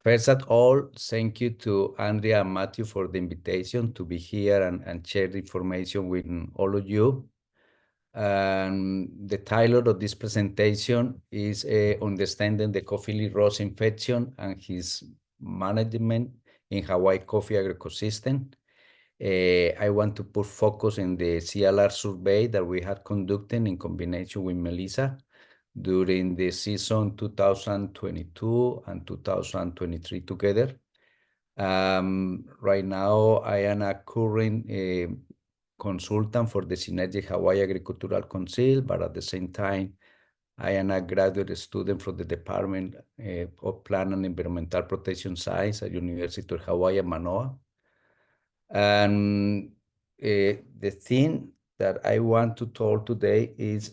First of all, thank you to Andrea and Matthew for the invitation to be here and share the information with all of you. The title of this presentation is Understanding the Coffee leaf rust infection and its management in Hawaii coffee agroecosystem. I want to put focus in the CLR survey that we had conducted in combination with Melissa during the season 2022 and 2023 together. Right now, I am a current consultant for the Synergy Hawaii Agricultural Council, but at the same time, I am a graduate student from the Department of Plant and Environmental Protection Science at University of Hawaiian Manoa. And the thing that I want to talk today is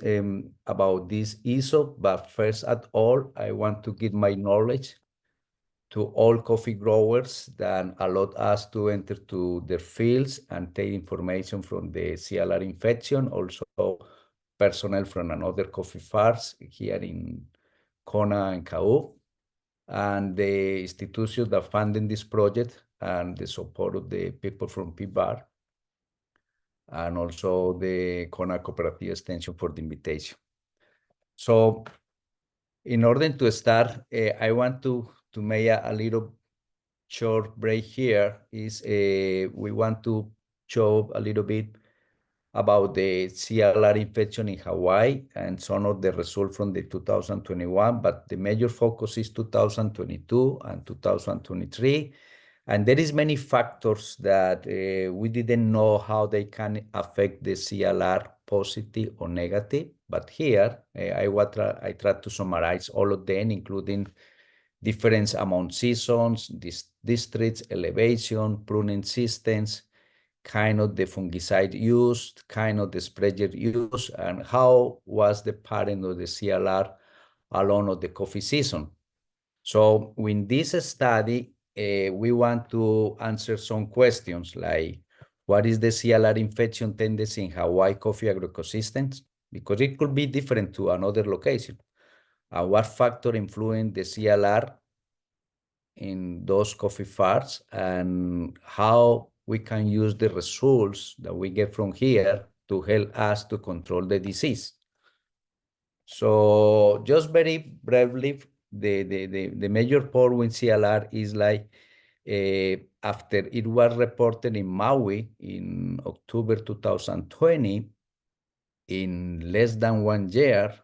about this issue, but first at all, I want to give my knowledge to all coffee growers that allowed us to enter to their fields and take information from the CLR infection, also personnel from another coffee farms here in Kona and Kau, and the institutions that funded this project and the support of the people from PBAR, and also the Kona Cooperative Extension for the invitation. So in order to start, I want to make a little short break here. We want to show a little bit about the CLR infection in Hawaii and some of the results from the 2021, but the major focus is 2022 and 2023. And there is many factors that we didn't know how they can affect the CLR positive or negative. But here, I try to summarize all of them, including difference among seasons, districts, elevation, pruning systems, kind of the fungicide used, kind of the sprayer used, and how was the pattern of the CLR along of the coffee season. So in this study, we want to answer some questions like, what is the CLR infection tendency in Hawaii coffee agroecosystems? Because it could be different to another location. What factor influence the CLR in those coffee farms, and how we can use the results that we get from here to help us to control the disease. So just very briefly, the major point with CLR is like after it was reported in Maui in October 2020, in less than 1 year,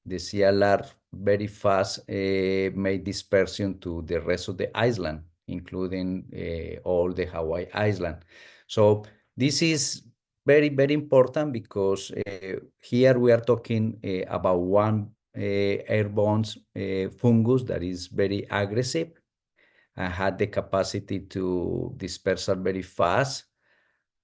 the CLR very fast made dispersion to the rest of the island, including all the Hawaii Island. So this is very, very important because here we are talking about one airborne fungus that is very aggressive and had the capacity to disperse very fast.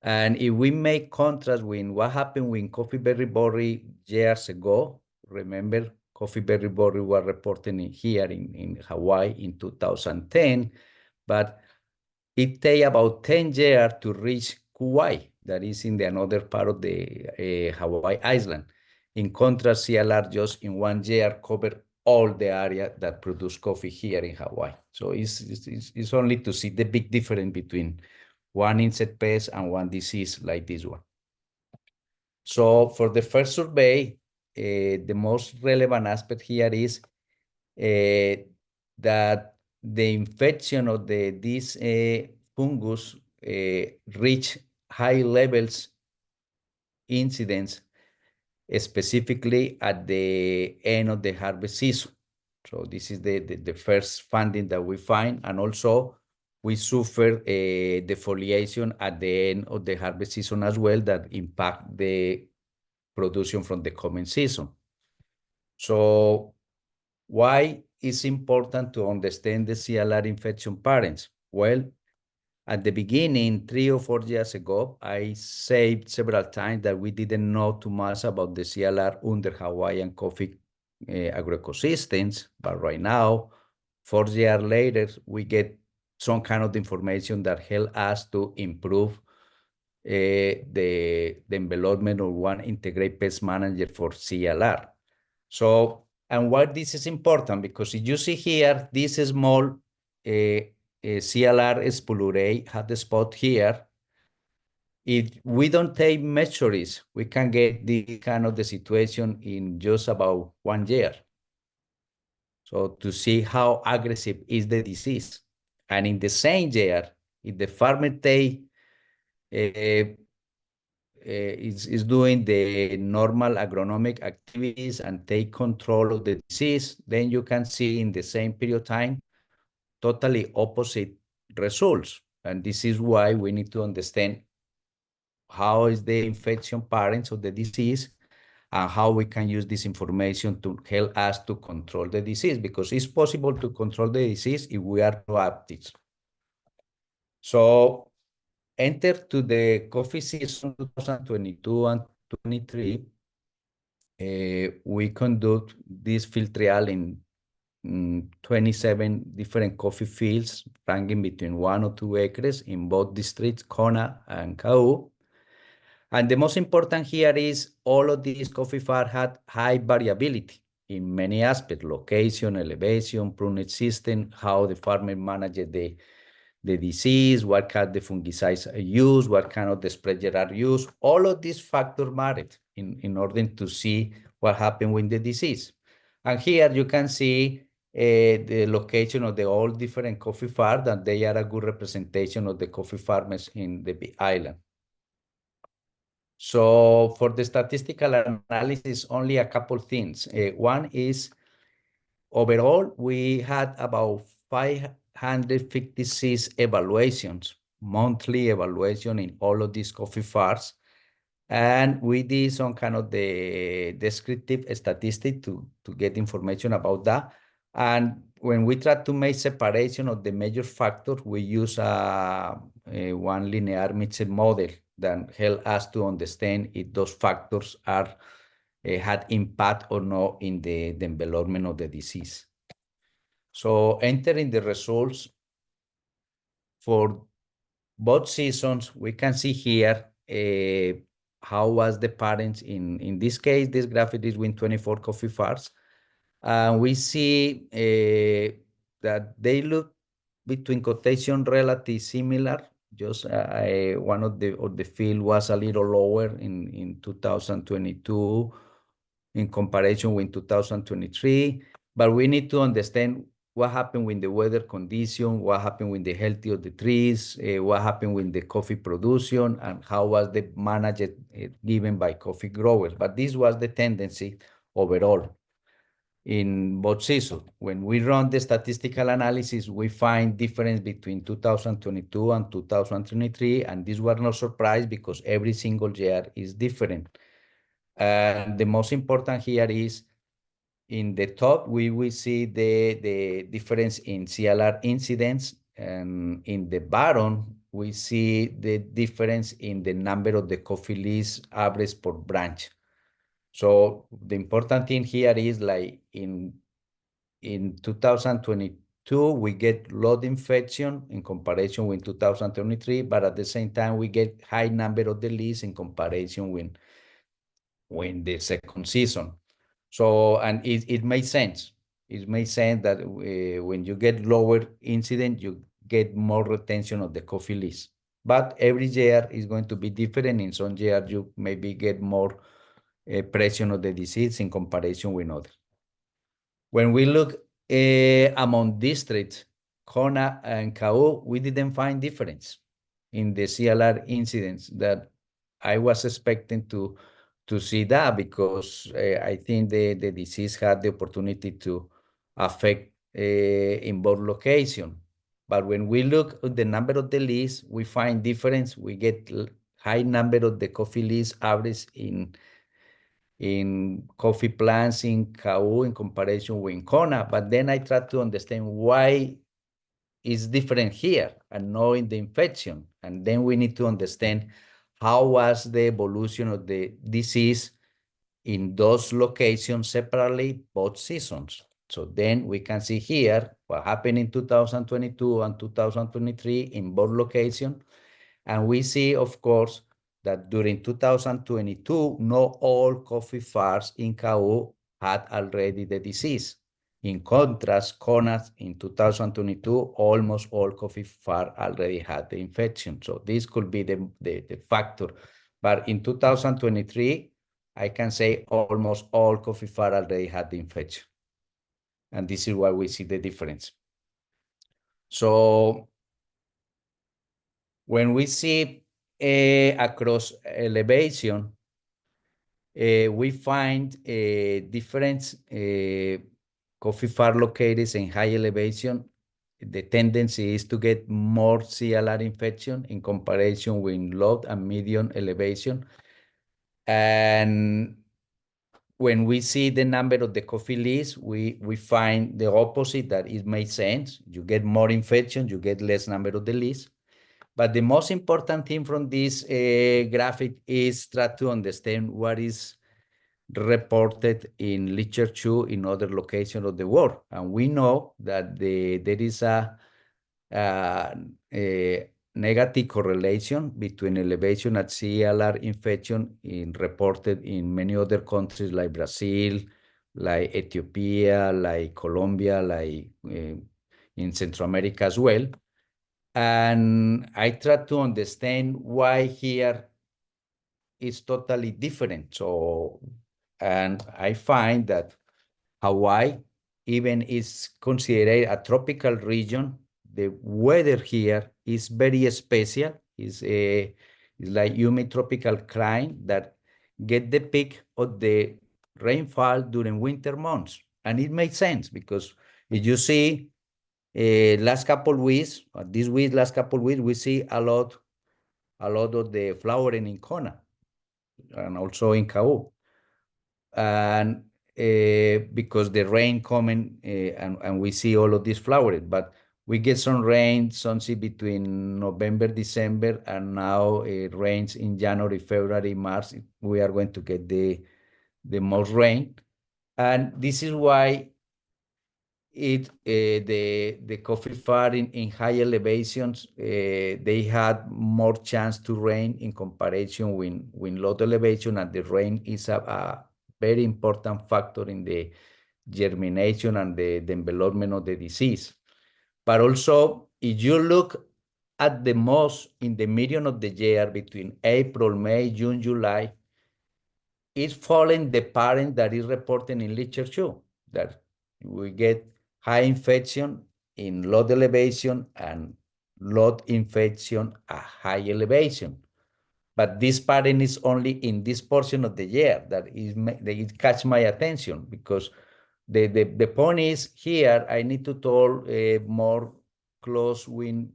And if we make contrast with what happened with coffee berry borer years ago, remember coffee berry borer was reported here in Hawaii in 2010, but it takes about 10 years to reach Kauai, that is in the another part of the Hawaii Island. In contrast, CLR just in 1 year covered all the area that produce coffee here in Hawaii. So it's only to see the big difference between one insect pest and one disease like this one. So for the first survey, the most relevant aspect here is that the infection of this fungus reach high levels incidence, specifically at the end of the harvest season. So this is the first finding that we find, and also we suffer defoliation at the end of the harvest season as well that impact the production from the coming season. So why is important to understand the CLR infection patterns? Well, at the beginning, 3 or 4 years ago, I said several times that we didn't know too much about the CLR under Hawaiian coffee agroecosystems, but right now, 4 years later, we get some kind of information that help us to improve the development of one integrated pest manager for CLR. So, and why this is important, because if you see here, this small CLR spulurate had the spot here. If we don't take measures, we can get this kind of the situation in just about 1 year. So to see how aggressive is the disease. And in the same year, if the farmer take is doing the normal agronomic activities and take control of the disease, then you can see in the same period of time totally opposite results. And this is why we need to understand how is the infection patterns of the disease and how we can use this information to help us to control the disease, because it's possible to control the disease if we are proactive. So enter to the coffee season 2022 and 23. We conduct this field trial in 27 different coffee fields, ranging between 1 or 2 acres in both districts, Kona and Kau. And the most important here is all of these coffee farms had high variability in many aspects: location, elevation, prunage system, how the farmer managed the disease, what kind of the fungicides are used, what kind of the spreader are used. All of these factors mattered in order to see what happened with the disease. And here you can see the location of the all different coffee farms, and they are a good representation of the coffee farmers in the island. So for the statistical analysis, only a couple things. One is overall, we had about 556 evaluations, monthly evaluation in all of these coffee farms. And we did some kind of the descriptive statistic to get information about that. And when we try to make separation of the major factors, we use one linear mixed model that help us to understand if those factors are had impact or not in the development of the disease. So entering the results for both seasons, we can see here how was the parents in this case. This graphic is with 24 coffee farms. We see that they look between quotation relatively similar. Just one of the field was a little lower in 2022 in comparison with 2023. But we need to understand what happened with the weather condition, what happened with the health of the trees, what happened with the coffee production, and how was the managed given by coffee growers. But this was the tendency overall in both seasons. When we run the statistical analysis, we find difference between 2022 and 2023, and this was no surprise because every single year is different. And the most important here is in the top, we will see the difference in CLR incidence, and in the bottom, we see the difference in the number of the coffee leaves average per branch. So the important thing here is like in 2022, we get load infection in comparison with 2023, but at the same time, we get high number of the leaves in comparison with the second season. So, and it makes sense. It makes sense that when you get lower incident, you get more retention of the coffee leaves. But every year is going to be different. In some years, you maybe get more pressure of the disease in comparison with others. When we look among districts, Kona and Kau, we didn't find difference in the CLR incidents that I was expecting to see that, because I think the disease had the opportunity to affect in both locations. But when we look at the number of the leaves, we find difference. We get high number of the coffee leaves average in coffee plants in Kau in comparison with Kona. But then I try to understand why it's different here and not in the infection. And then we need to understand how was the evolution of the disease in those locations separately, both seasons. So then we can see here what happened in 2022 and 2023 in both locations. And we see, of course, that during 2022, not all coffee farms in Kau had already the disease. In contrast, Konas in 2022, almost all coffee farm already had the infection. So this could be the factor. But in 2023, I can say almost all coffee farm already had the infection. And this is why we see the difference. So when we see across elevation, we find different coffee farm located in high elevation. The tendency is to get more CLR infection in comparison with low and medium elevation. And when we see the number of the coffee leaves, we find the opposite, that it makes sense. You get more infection, you get less number of the leaves. But the most important thing from this graphic is try to understand what is reported in literature in other locations of the world. And we know that there is a negative correlation between elevation at CLR infection reported in many other countries like Brazil, like Ethiopia, like Colombia, like in Central America as well. And I try to understand why here is totally different. So, and I find that Hawaii even is considered a tropical region. The weather here is very special. It's like humid tropical climate that get the peak of the rainfall during winter months. And it makes sense because if you see last couple weeks, this week, last couple weeks, we see a lot of the flowering in Kona and also in Kau. And because the rain coming and we see all of this flowering, but we get some rain, something between November, December, and now it rains in January, February, March. We are going to get the most rain. And this is why the coffee farm in high elevations, they had more chance to rain in comparison with low elevation, and the rain is a very important factor in the germination and the development of the disease. But also, if you look at the most in the median of the year between April, May, June, July, it's following the pattern that is reported in literature, that we get high infection in low elevation and low infection at high elevation. But this pattern is only in this portion of the year that it catch my attention, because the point is here, I need to talk more close with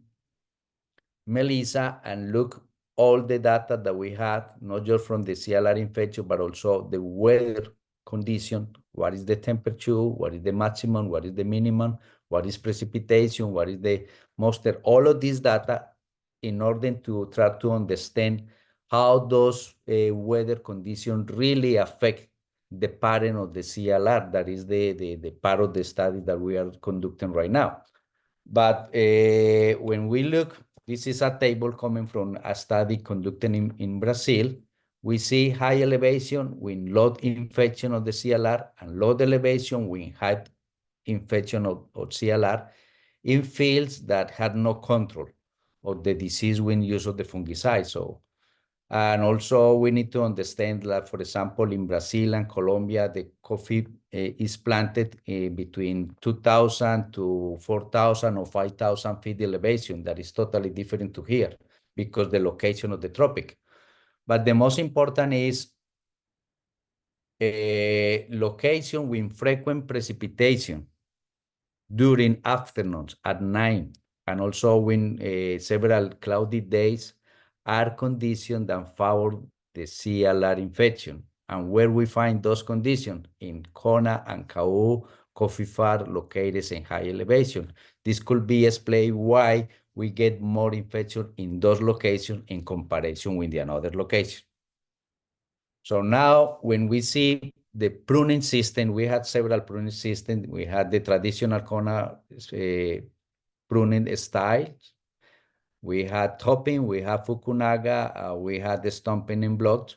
Melissa and look all the data that we had, not just from the CLR infection, but also the weather condition. What is the temperature? What is the maximum? What is the minimum? What is precipitation? What is the moisture? All of this data in order to try to understand how those weather conditions really affect the pattern of the CLR. That is the part of the study that we are conducting right now. But when we look, this is a table coming from a study conducted in Brazil. We see high elevation with low infection of the CLR and low elevation with high infection of CLR in fields that had no control of the disease with use of the fungicide. So, and also we need to understand that, for example, in Brazil and Colombia, the coffee is planted between 2,000 to 4,000 or 5,000 feet elevation. That is totally different to here because the location of the tropic. But the most important is location with frequent precipitation during afternoons at night, and also when several cloudy days are conditions that favor the CLR infection. And where we find those conditions? In Kona and Kau coffee farm located in high elevation. This could be explained why we get more infection in those locations in comparison with the another location. So now when we see the pruning system, we had several pruning systems. We had the traditional Kona pruning styles. We had topping, we had Fukunaga, we had the stomping in block.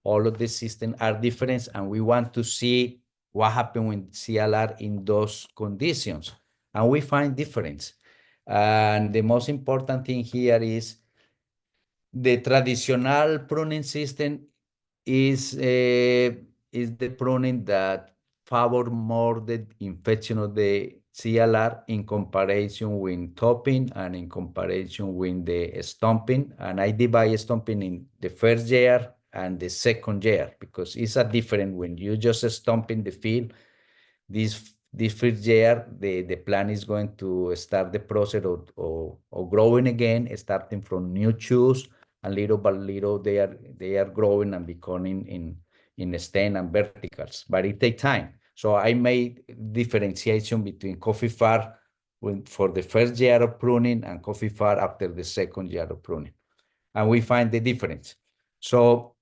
All of the systems are different, and we want to see what happened with CLR in those conditions. And we find difference. And the most important thing here is the traditional pruning system is the pruning that favor more the infection of the CLR in comparison with topping and in comparison with the stumping. And I divide stumping in the first year and the second year because it's a different when you just stomp in the field. This first year, the plant is going to start the process of growing again, starting from new shoots, and little by little they are growing and becoming in stem and verticals. But it takes time. So I made differentiation between coffee far for the first year of pruning and coffee far after the second year of pruning, and we find the difference. So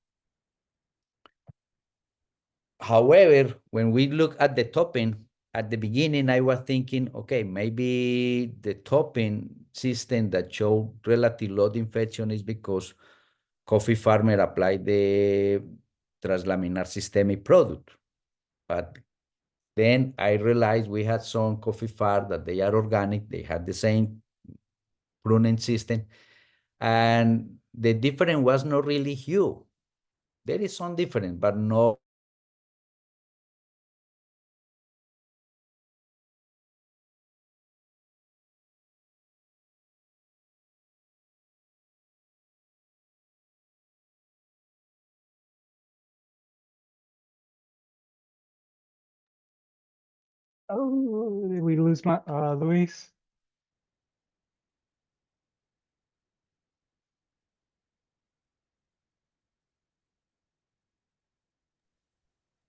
however, when we look at the topping, at the beginning, I was thinking, okay, maybe the topping system that showed relative low infection is because coffee farmer applied the translaminar systemic product. But then I realized we had some coffee farm that they are organic, they had the same pruning system, and the difference was not really huge. There is some difference, but no. Oh, did we lose my Luis?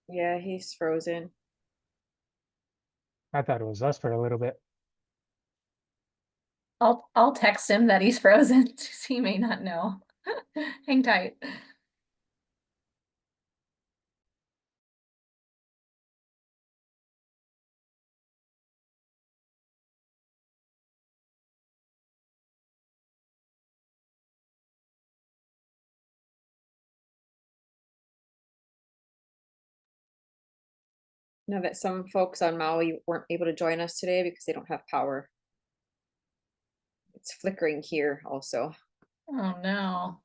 Yeah, he's frozen. I thought it was us for a little bit. I'll text him that he's frozen. He may not know. Hang tight. Know that some folks on Maui weren't able to join us today because they don't have power. It's flickering here also. Oh no.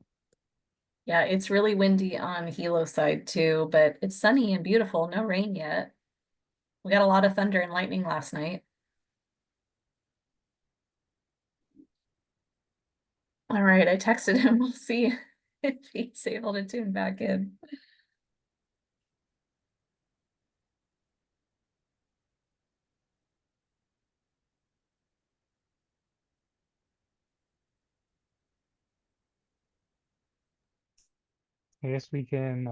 Yeah, it's really windy on Hilo side too, but it's sunny and beautiful. No rain yet. We got a lot of thunder and lightning last night. All right, I texted him. We'll see if he's able to tune back in. I guess we can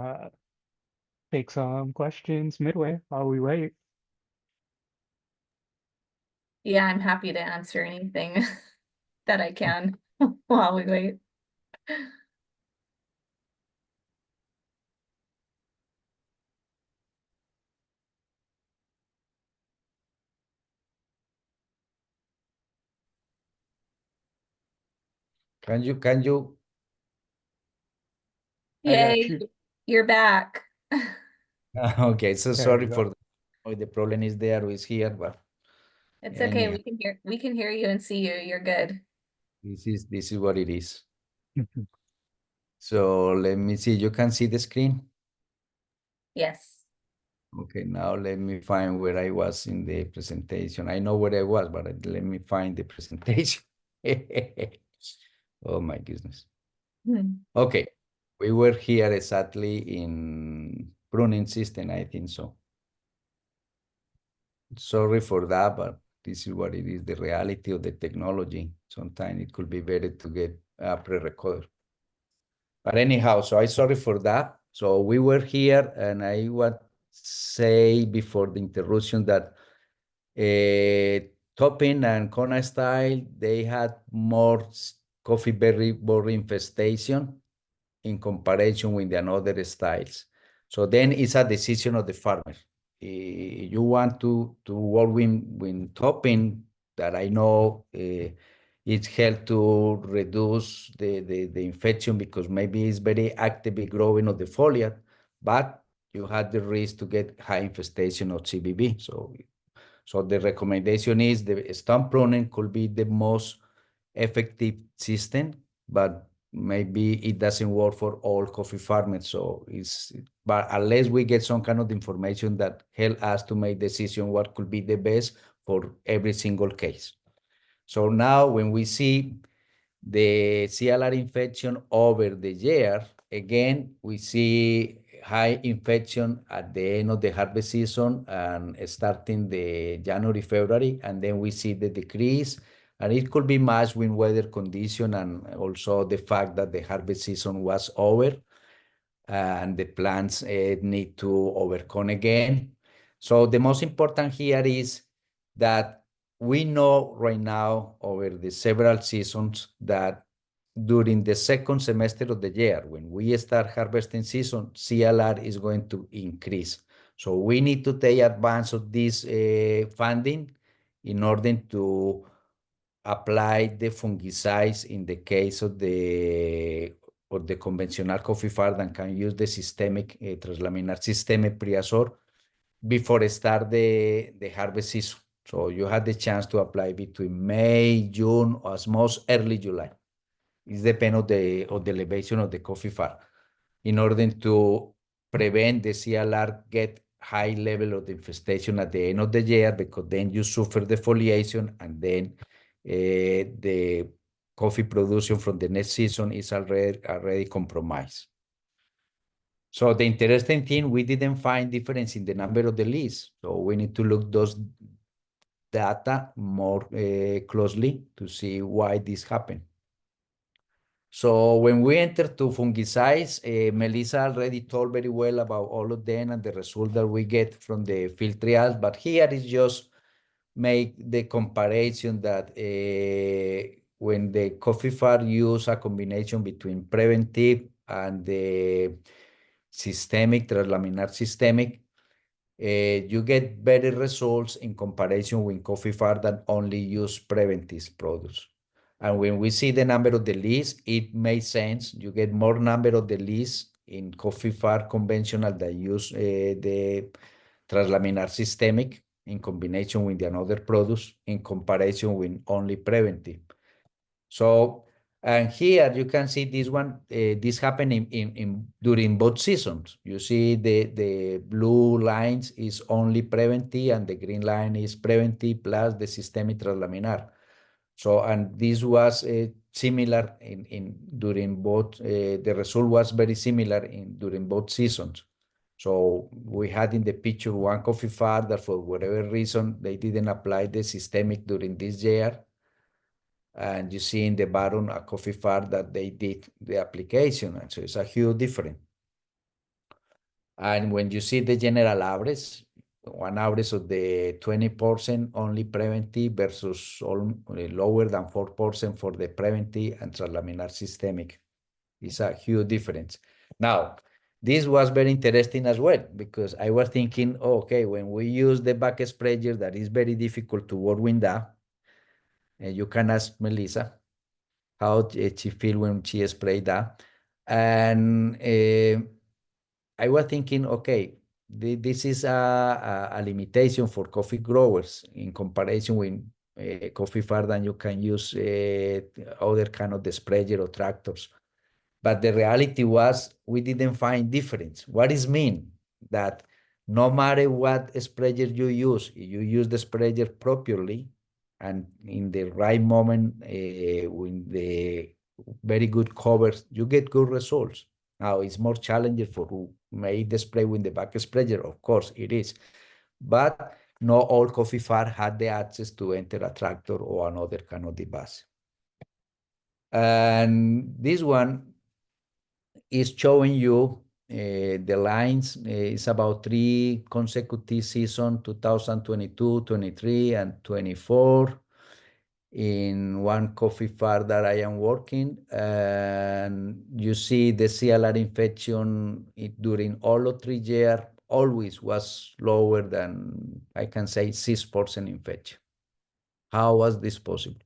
take some questions midway while we wait. Yeah, I'm happy to answer anything that I can while we wait. Can you I got Yay, you. you're back. okay, so There we sorry go. for the problem is there or is here, but It's okay. anyhow, We can hear you and see you. You're good. this is what it is. So let me see. You can see the screen. Yes. Okay, now let me find where I was in the presentation. I know where I was, but let me find the presentation. Oh my goodness. Hmm. Okay, we were here exactly in pruning system, I think so. Sorry for that, but this is what it is, the reality of the technology. Sometimes it could be better to get a pre-recorder. But anyhow, so I sorry for that. So we were here, and I would say before the interruption that Topping and Kona style, they had more coffee berry borer infestation in comparison with the another styles. So then it's a decision of the farmer. You want to work with topping that I know it helps to reduce the infection because maybe it's very actively growing of the foliage, but you had the risk to get high infestation of CBB. So the recommendation is the stump pruning could be the most effective system, but maybe it doesn't work for all coffee farmers. So but unless we get some kind of information that help us to make decision what could be the best for every single case. So now when we see the CLR infection over the year, again, we see high infection at the end of the harvest season and starting the January, February, and then we see the decrease. And it could be matched with weather condition and also the fact that the harvest season was over and the plants need to overcome again. So the most important here is that we know right now over the several seasons that during the second semester of the year, when we start harvesting season, CLR is going to increase. So we need to take advantage of this funding in order to apply the fungicides in the case of the conventional coffee farm and can use the systemic translaminar systemic priazor before start the harvest season. So you have the chance to apply between May, June, or as most early July. It depends on the elevation of the coffee farm in order to prevent the CLR get high level of infestation at the end of the year, because then you suffer defoliation and then the coffee production from the next season is already compromised. So the interesting thing, we didn't find difference in the number of the leaves. So we need to look those data more closely to see why this happened. So when we enter to fungicides, Melissa already told very well about all of them and the result that we get from the field trials, but here is just make the comparison that when the coffee farm use a combination between preventive and the systemic, translaminar systemic, you get better results in comparison with coffee farm that only use preventive products. And when we see the number of the leaves, it makes sense. You get more number of the leaves in coffee farm conventional that use the translaminar systemic in combination with the another products in comparison with only preventive. So, and here you can see this one, this happening during both seasons. You see the blue lines is only preventive and the green line is preventive plus the systemic translaminar. So, and this was similar during both, the result was very similar during both seasons. So we had in the picture one coffee farm that for whatever reason, they didn't apply the systemic during this year. And you see in the bottom a coffee farm that they did the application. And so it's a huge difference. And when you see the general average, one average of the 20% only preventive versus lower than 4% for the preventive and translaminar systemic. It's a huge difference. Now, this was very interesting as well, because I was thinking, oh, okay, when we use the back sprayer, that is very difficult to work with that. And you can ask Melissa how she feel when she sprayed that. And I was thinking, okay, this is a limitation for coffee growers in comparison with coffee farm that you can use other kind of the sprayer or tractors. But the reality was we didn't find difference. What is mean? That no matter what sprayer you use, if you use the sprayer properly and in the right moment with the very good covers, you get good results. Now it's more challenging for who made the spray with the back sprayer, of course it is. But not all coffee farm had the access to enter a tractor or another kind of device. And this one is showing you the lines. It's about 3 consecutive seasons, 2022, 23, and 24 in one coffee farm that I am working. And you see the CLR infection during all of 3 years always was lower than, I can say, 6% infection. How was this possible?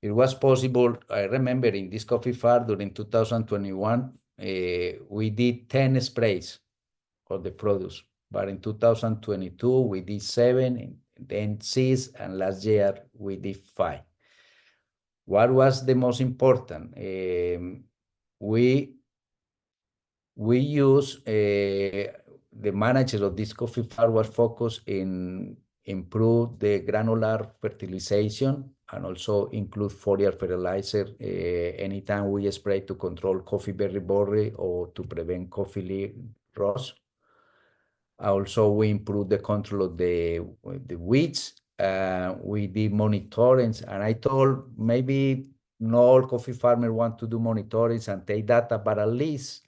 It was possible, I remember in this coffee farm during 2021, we did 10 sprays of the produce. But in 2022, we did 7, and then 6, and last year we did 5. What was the most important? We use the manager of this coffee farm was focused in improve the granular fertilization and also include foliar fertilizer anytime we spray to control coffee berry borer or to prevent coffee leaf rot. Also, we improve the control of the weeds. We did monitorings, and I told maybe not all coffee farmers want to do monitorings and take data, but at least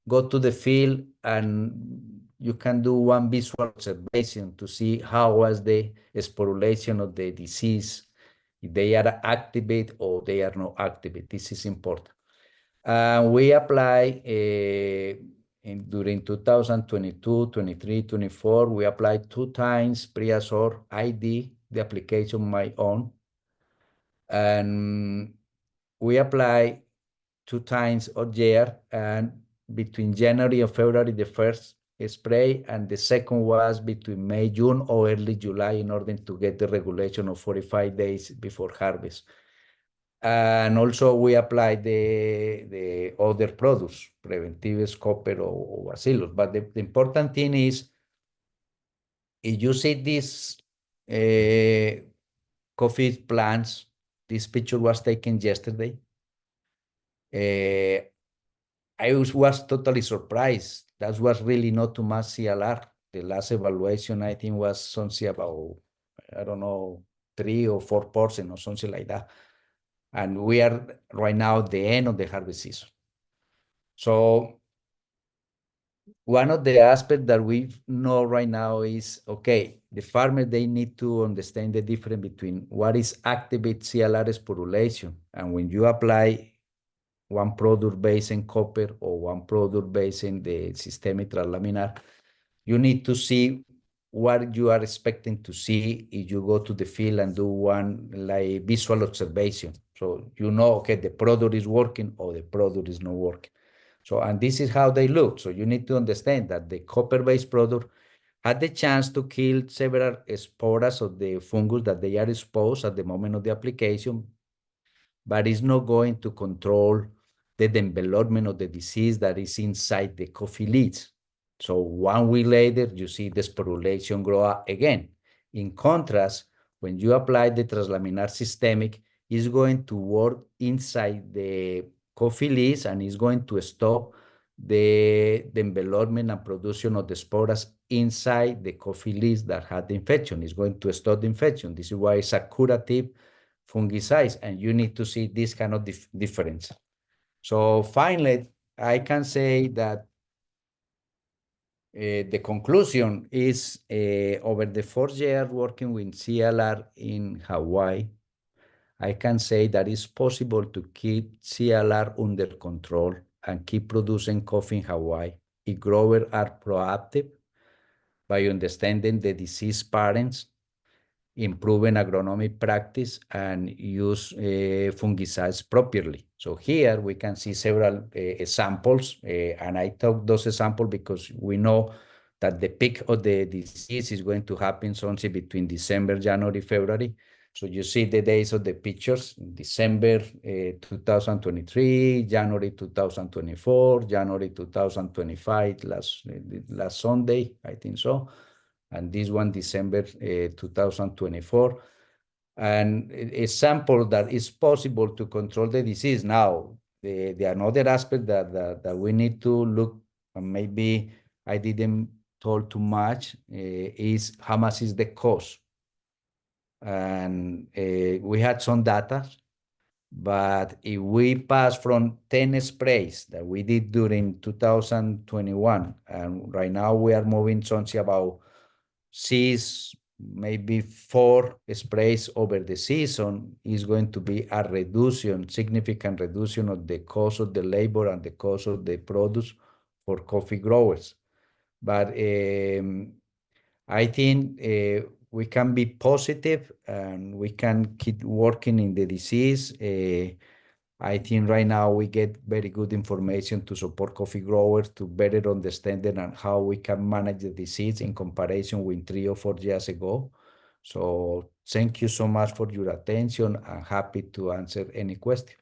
go to the field and you can do one visual observation to see how was the sporulation of the disease, if they are activate or they are not activate. This is important. We apply during 2022, 23, 24, we applied 2 times Priazor ID, the application my own. And we apply 2 times a year, and between January and February, the first spray, and the second was between May, June, or early July in order to get the regulation of 45 days before harvest. And also we apply the other products, preventives, copper or bacillus. But the important thing is, if you see these coffee plants, this picture was taken yesterday. I was totally surprised. That was really not too much CLR. The last evaluation, I think, was something about, I don't know, 3 or 4% or something like that. And we are right now at the end of the harvest season. So one of the aspects that we know right now is, okay, the farmer, they need to understand the difference between what is activate CLR sporulation. And when you apply one product based in copper or one product based in the systemic translaminar, you need to see what you are expecting to see if you go to the field and do one like visual observation. So you know, okay, the product is working or the product is not working. So, and this is how they look. So you need to understand that the copper-based product had the chance to kill several spores of the fungus that they are exposed at the moment of the application, but it's not going to control the development of the disease that is inside the coffee leaves. So 1 week later, you see the sporulation grow up again. In contrast, when you apply the translaminar systemic, it's going to work inside the coffee leaves and it's going to stop the development and production of the spores inside the coffee leaves that had the infection. It's going to stop the infection. This is why it's a curative fungicides, and you need to see this kind of difference. So finally, I can say that the conclusion is over the 4 years working with CLR in Hawaii, I can say that it's possible to keep CLR under control and keep producing coffee in Hawaii if growers are proactive by understanding the disease parents, improving agronomic practice, and use fungicides properly. So here we can see several examples, and I took those examples because we know that the peak of the disease is going to happen something between December, January, February. So you see the days of the pictures, December 2023, January 2024, January 2025, last Sunday, I think so. And this one, December 2024. And a sample that is possible to control the disease. Now, the another aspect that we need to look, and maybe I didn't told too much, is how much is the cost. And we had some data, but if we pass from 10 sprays that we did during 2021, and right now we are moving something about 6, maybe 4 sprays over the season, is going to be a reduction, significant reduction of the cost of the labor and the cost of the produce for coffee growers. But I think we can be positive and we can keep working in the disease. I think right now we get very good information to support coffee growers to better understanding and how we can manage the disease in comparison with 3 or 4 years ago. So thank you so much for your attention and happy to answer any question.